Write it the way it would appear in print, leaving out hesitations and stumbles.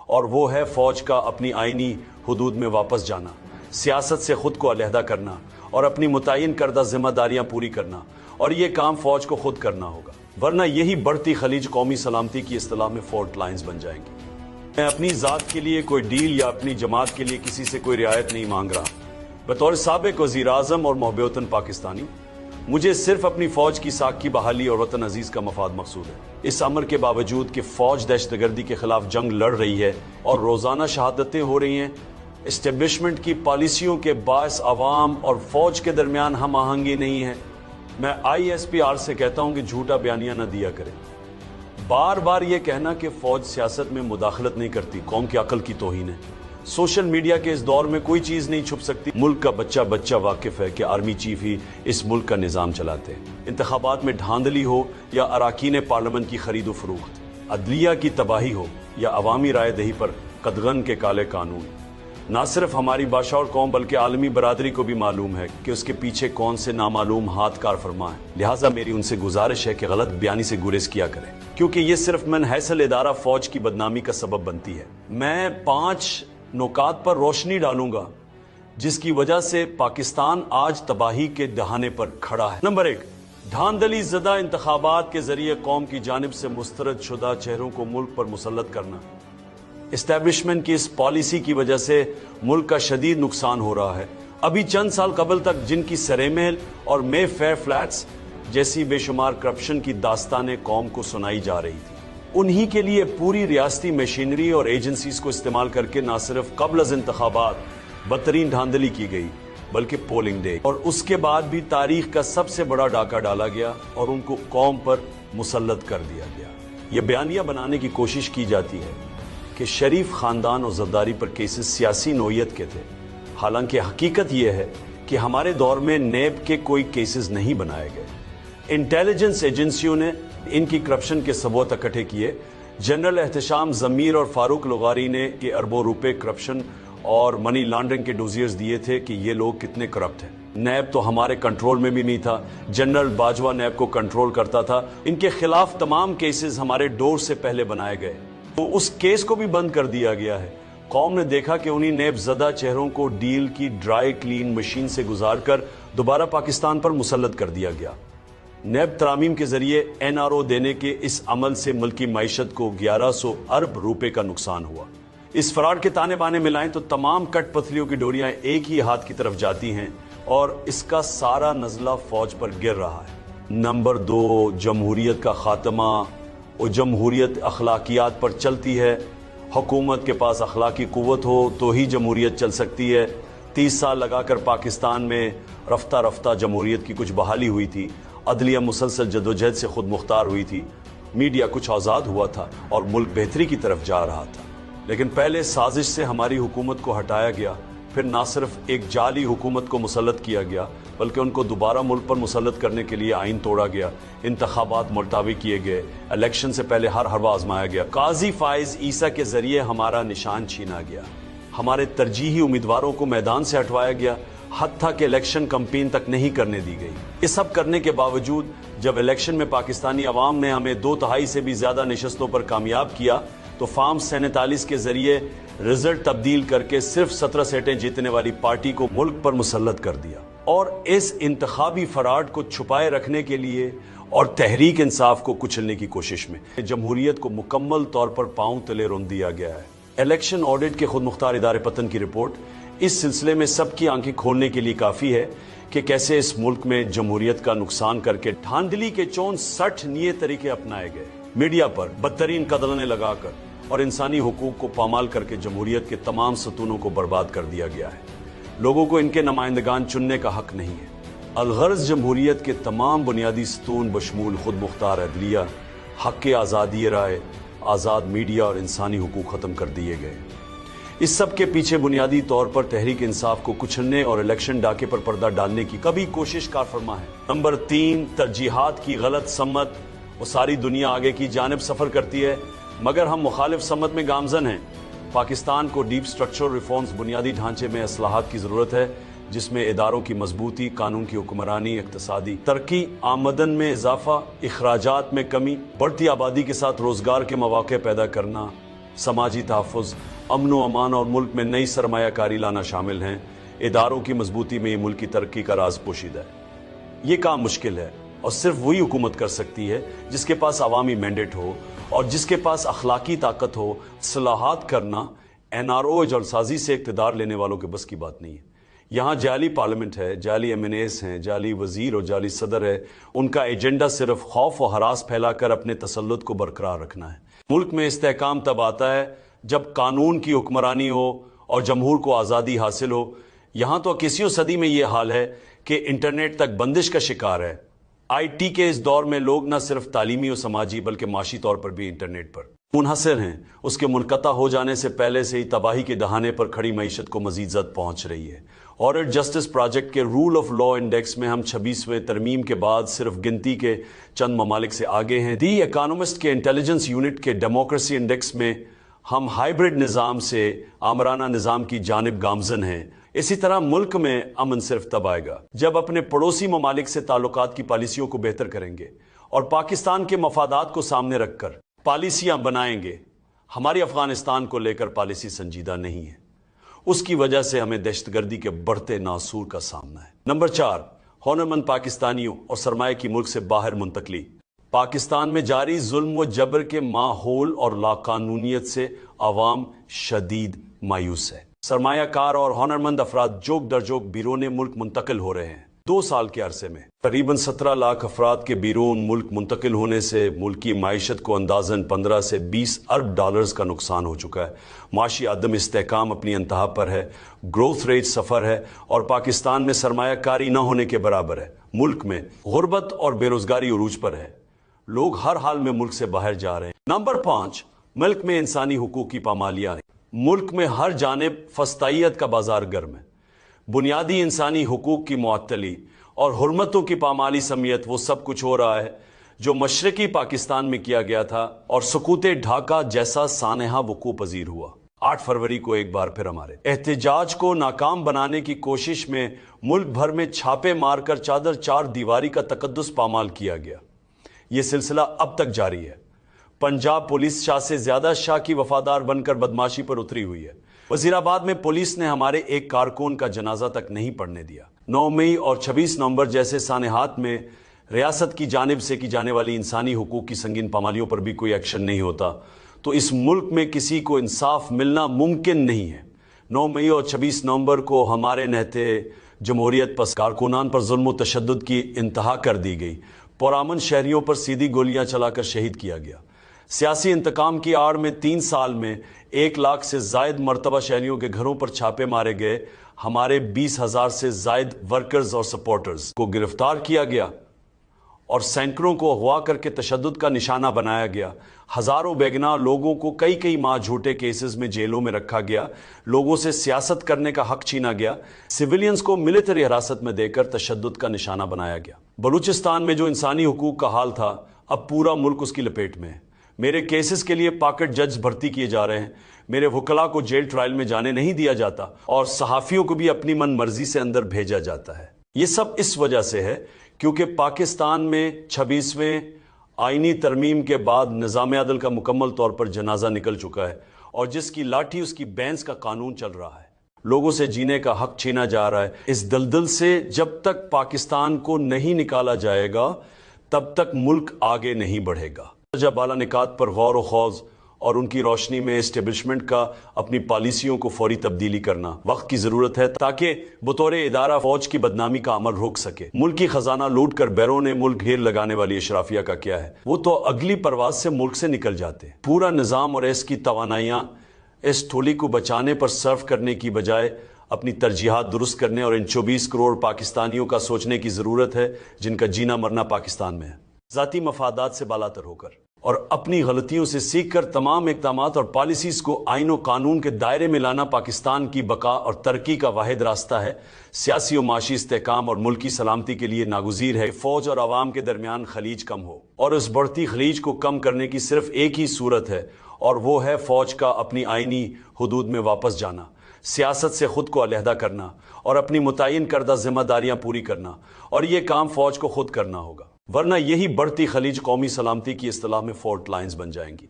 اور وہ ہے فوج کا اپنی آئینی حدود میں واپس جانا، سیاست سے خود کو علیحدہ کرنا اور اپنی متعین کردہ ذمہ داریاں پوری کرنا، اور یہ کام فوج کو خود کرنا ہوگا، ورنہ یہی بڑھتی خلیج قومی سلامتی کی اصطلاح میں فالٹ لائنز بن جائیں گی۔ میں اپنی ذات کے لیے کوئی ڈیل یا اپنی جماعت کے لیے کسی سے کوئی رعایت نہیں مانگ رہا۔ بطور سابق وزیر اعظم اور محب وطن پاکستانی مجھے صرف اپنی فوج کی ساکھ کی بحالی اور وطن عزیز کا مفاد مقصود ہے۔ اس امر کے باوجود کہ فوج دہشت گردی کے خلاف جنگ لڑ رہی ہے اور روزانہ شہادتیں ہو رہی ہیں، اسٹیبلشمنٹ کی پالیسیوں کے باعث عوام اور فوج کے درمیان ہم آہنگی نہیں ہے۔ میں ISPR سے کہتا ہوں کہ جھوٹا بیانیہ نہ دیا کریں۔ بار بار یہ کہنا کہ فوج سیاست میں مداخلت نہیں کرتی قوم کی عقل کی توہین ہے۔ سوشل میڈیا کے اس دور میں کوئی چیز نہیں چھپ سکتی۔ ملک کا بچہ واقف ہے کہ آرمی چیف ہی اس ملک کا نظام چلاتے ہیں۔ انتخابات میں دھاندلی ہو یا اراکین پارلیمنٹ کی خرید و فروخت، عدلیہ کی تباہی ہو یا عوامی رائے دہی پر قدغن کے کالے قانون، نہ صرف ہماری باشعور قوم بلکہ عالمی برادری کو بھی معلوم ہے کہ اس کے پیچھے کون سے نامعلوم ہاتھ کار فرما ہے۔ لہٰذا میری ان سے گزارش ہے کہ غلط بیانی سے گریز کیا کریں، کیونکہ یہ صرف من حیث ادارہ فوج کی بدنامی کا سبب بنتی ہے۔ میں 5 نکات پر روشنی ڈالوں گا جس کی وجہ سے پاکستان آج تباہی کے دہانے پر کھڑا ہے۔ نمبر 1، دھاندلی زدہ انتخابات کے ذریعے قوم کی جانب سے مسترد شدہ چہروں کو ملک پر مسلط کرنا۔ اسٹیبلشمنٹ کی اس پالیسی کی وجہ سے ملک کا شدید نقصان ہو رہا ہے۔ ابھی چند سال قبل تک جن کی سرے محل اور مے فیئر فلیٹس جیسی بے شمار کرپشن کی داستانیں قوم کو سنائی جا رہی تھی، انہی کے لیے پوری ریاستی مشینری اور ایجنسیز کو استعمال کر کے نہ صرف قبل از انتخابات بدترین دھاندلی کی گئی بلکہ پولنگ ڈے اور اس کے بعد بھی تاریخ کا سب سے بڑا ڈاکہ ڈالا گیا اور ان کو قوم پر مسلط کر دیا گیا۔ یہ بیانیہ بنانے کی کوشش کی جاتی ہے کہ شریف خاندان اور زرداری پر کیسز سیاسی نوعیت کے تھے، حالانکہ حقیقت یہ ہے کہ ہمارے دور میں نیب کے کوئی کیسز نہیں بنائے گئے۔ انٹیلیجنس ایجنسیوں نے ان کی کرپشن کے ثبوت اکٹھے کیے۔ جنرل احتشام ضمیر اور فاروق لغاری نے کہ اربوں روپے کرپشن اور منی لانڈرنگ کے ڈوزیئرز دیے تھے کہ یہ لوگ کتنے کرپٹ ہیں۔ نیب تو ہمارے کنٹرول میں بھی نہیں تھا، جنرل باجوہ نیب کو کنٹرول کرتا تھا۔ ان کے خلاف تمام کیسز ہمارے ڈور سے پہلے بنائے گئے، تو اس کیس کو بھی بند کر دیا گیا ہے۔ قوم نے دیکھا کہ انہی نیب زدہ چہروں کو ڈیل کی ڈرائی کلین مشین سے گزار کر دوبارہ پاکستان پر مسلط کر دیا گیا۔ نیب ترامیم کے ذریعے NRO دینے کے اس عمل سے ملکی معیشت کو 1100 ارب روپے کا نقصان ہوا۔ اس فراڈ کے تانے بانے ملائیں تو تمام کٹ پتلیوں کی ڈوریاں ایک ہی ہاتھ کی طرف جاتی ہیں اور اس کا سارا نزلہ فوج پر گر رہا ہے۔ نمبر 2، جمہوریت کا خاتمہ۔ اور جمہوریت اخلاقیات پر چلتی ہے۔ حکومت کے پاس اخلاقی قوت ہو تو ہی جمہوریت چل سکتی ہے۔ 30 سال لگا کر پاکستان میں رفتہ رفتہ جمہوریت کی کچھ بحالی ہوئی تھی، عدلیہ مسلسل جدوجہد سے خود مختار ہوئی تھی، میڈیا کچھ آزاد ہوا تھا اور ملک بہتری کی طرف جا رہا تھا۔ لیکن پہلے سازش سے ہماری حکومت کو ہٹایا گیا، پھر نہ صرف ایک جعلی حکومت کو مسلط کیا گیا بلکہ ان کو دوبارہ ملک پر مسلط کرنے کے لیے آئین توڑا گیا، انتخابات ملتوی کیے گئے، الیکشن سے پہلے ہر حربہ آزمایا گیا، قاضی فائز عیسیٰ کے ذریعے ہمارا نشان چھینا گیا، ہمارے ترجیحی امیدواروں کو میدان سے ہٹوایا گیا، حتیٰ کہ الیکشن کمپین تک نہیں کرنے دی گئی۔ یہ سب کرنے کے باوجود جب الیکشن میں پاکستانی عوام نے ہمیں 2/3 سے بھی زیادہ نشستوں پر کامیاب کیا تو فارم 47 کے ذریعے رزلٹ تبدیل کر کے صرف 17 سیٹیں جیتنے والی پارٹی کو ملک پر مسلط کر دیا۔ اور اس انتخابی فراڈ کو چھپائے رکھنے کے لیے اور تحریک انصاف کو کچلنے کی کوشش میں جمہوریت کو مکمل طور پر پاؤں تلے رون دیا گیا ہے۔ الیکشن آڈٹ کے خود مختار ادارے پتن کی رپورٹ اس سلسلے میں سب کی آنکھیں کھولنے کے لیے کافی ہے کہ کیسے اس ملک میں جمہوریت کا نقصان کر کے دھاندلی کے 64 نئے طریقے اپنائے گئے، میڈیا پر بدترین قدغنیں لگا کر اور انسانی حقوق کو پامال کر کے جمہوریت کے تمام ستونوں کو برباد کر دیا گیا ہے۔ لوگوں کو ان کے نمائندگان چننے کا حق نہیں ہے۔ الغرض جمہوریت کے تمام بنیادی ستون بشمول خود مختار عدلیہ، حق آزادی رائے، آزاد میڈیا اور انسانی حقوق ختم کر دیے گئے۔ اس سب کے پیچھے بنیادی طور پر تحریک انصاف کو کچلنے اور الیکشن ڈاکے پر پردہ ڈالنے کی کبھی کوشش کار فرما ہے۔ نمبر 3، ترجیحات کی غلط سمت۔ وہ ساری دنیا آگے کی جانب سفر کرتی ہے مگر ہم مخالف سمت میں گامزن ہیں۔ پاکستان کو ڈیپ سٹرکچرل ریفارمز، بنیادی ڈھانچے میں اصلاحات کی ضرورت ہے جس میں اداروں کی مضبوطی، قانون کی حکمرانی، اقتصادی ترقی، آمدن میں اضافہ، اخراجات میں کمی، بڑھتی آبادی کے ساتھ روزگار کے مواقع پیدا کرنا، समाजी तहफ़्फ़ुज़, अमन व अमान और मुल्क में नई सरमाया कारी लाना शामिल हैं। इदारों की मजबूती में ही मुल्क की तरक्की का राज पोशीदा है। ये काम मुश्किल है और सिर्फ वही हुकूमत कर सकती है जिसके पास अवामी मैंडेट हो और जिसके पास अखलाकी ताकत हो। इस्लाहात करना NRO जलसाजी से इक़्तिदार लेने वालों के बस की बात नहीं है। यहाँ जाली पार्लियामेंट है, जाली MNAs हैं, जाली वजीर और जाली सदर है। उनका एजेंडा सिर्फ खौफ और हरास फैलाकर अपने तसल्लुत को बरकरार रखना है। मुल्क में इस्तेहकाम तब आता है जब कानून की हुक्मरानी हो और जमहूर को आज़ादी हासिल हो। यहाँ तो 21वीं सदी में ये हाल है कि इंटरनेट तक बंदिश का शिकार है। IT के इस दौर में लोग न सिर्फ तालीमी और समाजी बल्कि माशी तौर पर भी इंटरनेट पर मुनहसर हैं। उसके मुनक़ता हो जाने से पहले से ही तबाही के दहाने पर खड़ी मईशत को मज़ीद ज़द पहुँच रही है। ऑर्डर जस्टिस प्रोजेक्ट के रूल ऑफ लॉ इंडेक्स में हम 26वें तरमीम के बाद सिर्फ गिनती के चंद ममालिक से आगे हैं। दी इकोनॉमिस्ट के इंटेलिजेंस यूनिट के डेमोक्रेसी इंडेक्स में हम हाइब्रिड निज़ाम से आमराना निज़ाम की जानिब गामजन हैं। इसी तरह मुल्क में अमन सिर्फ तब आएगा जब अपने पड़ोसी ममालिक से ताल्लुकात की पॉलिसियों को बेहतर करेंगे और पाकिस्तान के मफादात को सामने रखकर पॉलिसियां बनाएंगे। हमारी अफगानिस्तान को लेकर पॉलिसी संजीदा नहीं है। उसकी वजह से हमें दहशतगर्दी के बढ़ते नासूर का सामना है। नंबर 4, हुनरमंद पाकिस्तानियों और सरमाए की मुल्क से बाहर मुंतकली। पाकिस्तान में जारी जुल्म व जबर के माहौल और लाकानूनियत से अवाम शदीद मायूस है। सरमायाकार और हुनरमंद अफराद जोक दर जोक बिरून मुल्क मुंतकिल हो रहे हैं। 2 साल के अरसे में करीबन 17 लाख अफराद के बिरून मुल्क मुंतकिल होने से मुल्क की माइशत को अंदाजन 15 से 20 अरब डॉलर्स का नुकसान हो चुका है। माशी अदम इस्तेहकाम अपनी इंतहा पर है, ग्रोथ रेट सफ़र है और पाकिस्तान में सरमायाकारी न होने के बराबर है। मुल्क में गुर्बत और बेरोजगारी उरूज पर है। लोग हर हाल में मुल्क से बाहर जा रहे हैं। नंबर 5, मुल्क में इंसानी हुकूक की पामालियाँ। मुल्क में हर जानिब फस्तायत का बाजार गर्म है। बुनियादी इंसानी हुकूक की मुअत्तली और हुर्मतों की पामाली समेत वो सब कुछ हो रहा है जो मशरकी पाकिस्तान में किया गया था और सुकूत ढाका जैसा सानहा वकू पजीर हुआ। 8 फरवरी को एक बार फिर हमारे एहतजाज को नाकाम बनाने की कोशिश में मुल्क भर में छापे मारकर चादर चार दीवारी का तकद्दुस पामाल किया गया। ये सिलसिला अब तक जारी है। पंजाब पुलिस शाह से ज्यादा शाह की वफादार बनकर बदमाशी पर उतरी हुई है। वजीराबाद में पुलिस ने हमारे एक कारकुन का जनाजा तक नहीं पड़ने दिया। 9 मई और 26 नवंबर जैसे सानेहात में रियासत की जानिब से की जाने वाली इंसानी हुकूक की संगीन पामालियों पर भी कोई एक्शन नहीं होता तो इस मुल्क में किसी को इंसाफ मिलना मुमकिन नहीं है। 9 मई और 26 नवंबर को हमारे नहते जमहूरियत पस कारकुनान पर जुल्म व तशद्दुद की इंतहा कर दी गई। पुरअमन शहरियों पर सीधी गोलियां चलाकर शहीद किया गया। सियासी इंतकाम की आड़ में 3 साल में 1 लाख से जायद मरतबा शहरियों के घरों पर छापे मारे गए। हमारे 20,000 से जायद वर्कर्स और सपोर्टर्स को गिरफ्तार किया गया और सैकड़ों को अगवा करके तशद्दुद का निशाना बनाया गया। हजारों बेगुनाह लोगों को कई कई माह झूठे केसेस में जेलों में रखा गया। लोगों से सियासत करने का हक छीना गया। सिविलियंस को मिलिट्री हिरासत में देकर तशद्दुद का निशाना बनाया गया। बलूचिस्तान में जो इंसानी हुकूक का हाल था अब पूरा मुल्क उसकी लपेट में है। मेरे केसेस के लिए पॉकेट जज भर्ती किए जा रहे हैं। मेरे वकला को जेल ट्रायल में जाने नहीं दिया जाता और सहाफ़ियों को भी अपनी मन मर्जी से अंदर भेजा जाता है। ये सब इस वजह से है क्योंकि पाकिस्तान में 26वें आईनी तरमीम के बाद निज़ाम अदल का मुकम्मल तौर पर जनाजा निकल चुका है और जिसकी लाठी उसकी बैंस का कानून चल रहा है। लोगों से जीने का हक छीना जा रहा है। इस दलदल से जब तक पाकिस्तान को नहीं निकाला जाएगा तब तक मुल्क आगे नहीं बढ़ेगा। जब बाला निकात पर गौर व खौज और उनकी रोशनी में एस्टेब्लिशमेंट का अपनी पॉलिसियों को फौरी तब्दीली करना वक्त की जरूरत है ताकि बतौर इदारा फौज की बदनामी का अमल रोक सके। मुल्क की खजाना लूट कर बैरून मुल्क घेर लगाने वाली अशराफिया का क्या है? वो तो अगली परवाज से मुल्क से निकल जाते। पूरा निज़ाम और इसकी तवानाइयाँ इस थोली को बचाने पर सर्व करने की बजाय अपनी तरजीहात दुरुस्त करने और इन 24 करोड़ पाकिस्तानियों का सोचने की ज़रूरत है जिनका जीना मरना पाकिस्तान में है। ज़ाती मफादात से बालातर होकर और अपनी गलतियों से सीख कर तमाम इक़दामात और पॉलिसीज़ को आइन और कानून के दायरे में लाना पाकिस्तान की बका और तरक्की का वाहिद रास्ता है। सियासी और माशी इस्तेहकाम और मुल्की सलामती के लिए नागुज़ीर है फ़ौज और आवाम के दरमियान खलीज कम हो और उस बढ़ती खलीज को कम करने की सिर्फ एक ही सूरत है और वो है फ़ौज का अपनी आइनी हदूद में वापस जाना, सियासत से ख़ुद को अलहदा करना और अपनी मुतय्यन करदा जिम्मेदारियाँ पूरी करना। और ये काम फ़ौज को खुद करना होगा वरना यही बढ़ती खलीज कौमी सलामती की इस्तिलाह में फॉल्ट लाइन्स बन जाएंगी।